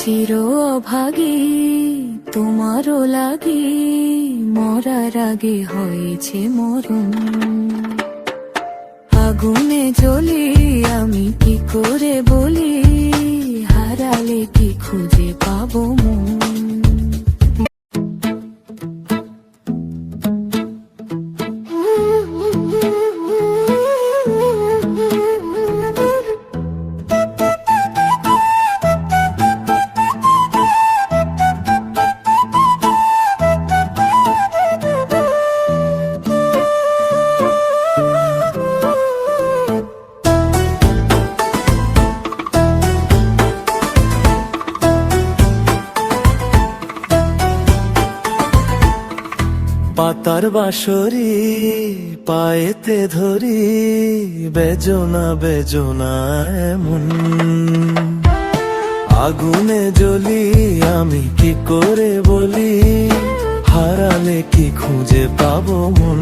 চির অভাগী তোমারও লাগি, মরার আগে হয়েছে মরণ। আগুনে জ্বলি আমি কি করে বলি, হারালে কি খুঁজে পাবো মন। পাতার বাঁশরি পায়েতে ধরি, বেজনা বেজনা এমন। আগুনে জ্বলি আমি কি করে বলি, হারালে কি খুঁজে পাবো মন।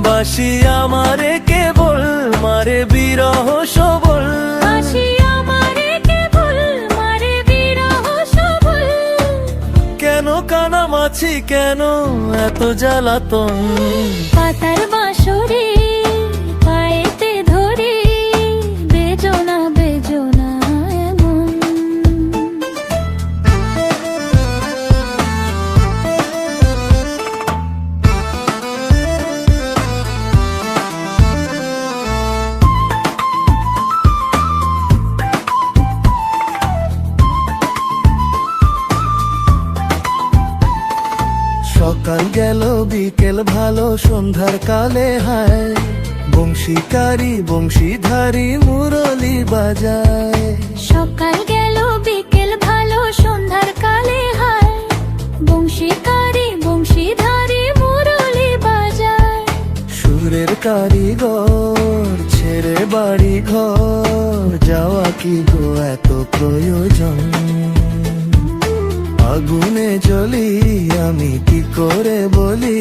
বাসি আমারে কেবল মারে বিরহ সবল, কেন কানামাছি কেন এত জ্বালাতন। পাতার বাঁশরি পায়েতে ধরি, বেজনা বেজনা এমন। সকাল গেল বিকেল ভালো সন্ধ্যার কালে হায়, বংশীকারী বংশীধারী মুরলি বাজায়। সকাল গেল বিকেল ভালো সন্ধ্যার কালে হায়, বংশীকারী বংশীধারী মুরলি বাজায়। সুরের কারিগর ছেড়ে বাড়ি ঘর, যাওয়া কি গো এত প্রয়োজন। আগুনে জ্বলি আমি কি করে বলি,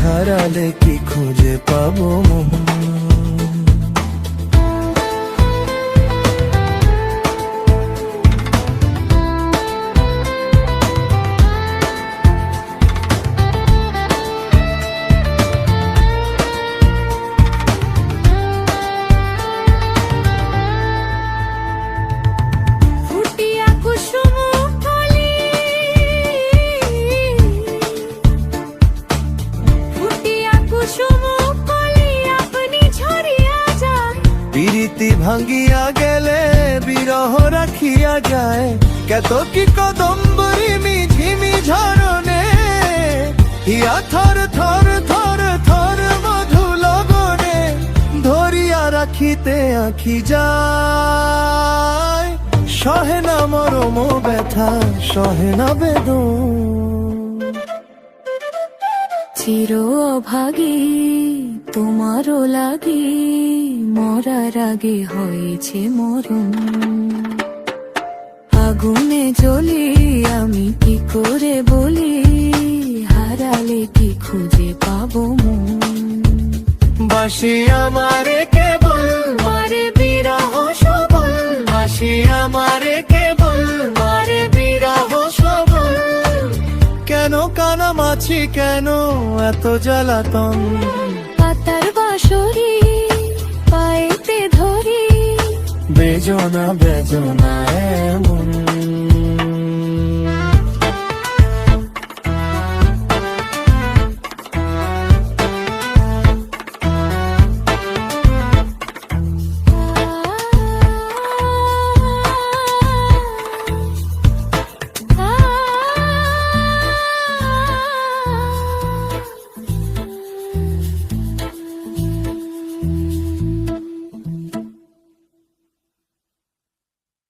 হারালে কি খুঁজে পাবো মন। প্রীতি ভাঙ্গিয়া গেলে বিরহ রাখিয়া যায়, কত কি কদম্বরী মিঝিমি ঝরনে। হিয়া থর থর থর থর মধু লগনে, ধরিয়া রাখিতে আঁখি যায়। সহে না মরম ব্যথা সহে না বেদন। চির অভাগী তোমারও লাগি, মরার আগে হয়েছে মরণ। আগুনে জ্বলি আমি কি করে বলি, হারালে কি খুঁজে পাবো মন। বাসি আমারে কেবল মারে বিরহ সবল, বাসি আমারে কেবল মারে বিরহ সবল। কেন কানামাছি কেন এত জ্বালাতন। পাতার বাঁশরি পায়েতে ধরি, বেজনা বেজনা এমন।